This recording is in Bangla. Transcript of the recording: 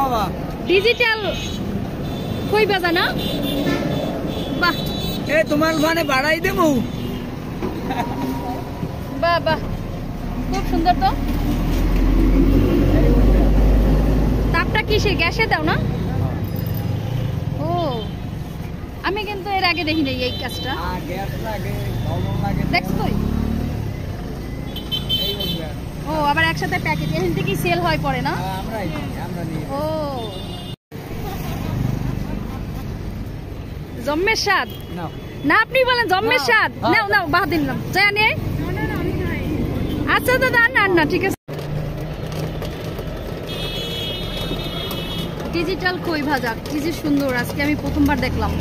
বাবা ডিজিটাল কই বাজা না বাহ এ তোমার মানে বাড়াই দেবো বাহ বাহ খুব সুন্দর তো তাপটা কিসে গ্যাসে দাও না ও আমি কিন্তু এর আগে দেখিনি এই কাজটা গ্যাস লাগে লবণ লাগে দেখছ কই ও আবার একসাথে প্যাকেট এখান থেকে সেল হয় পরে না আমরা নিয়ে ও জম্মের স্বাদ নাও না আপনি বলেন জম্মের স্বাদ নাও নাও বাহ দিলাম জয়া নিয়ে আচ্ছা দাদা না ঠিক আছে ডিজিটাল কই ভাজা কি যে সুন্দর আজকে আমি প্রথমবার দেখলাম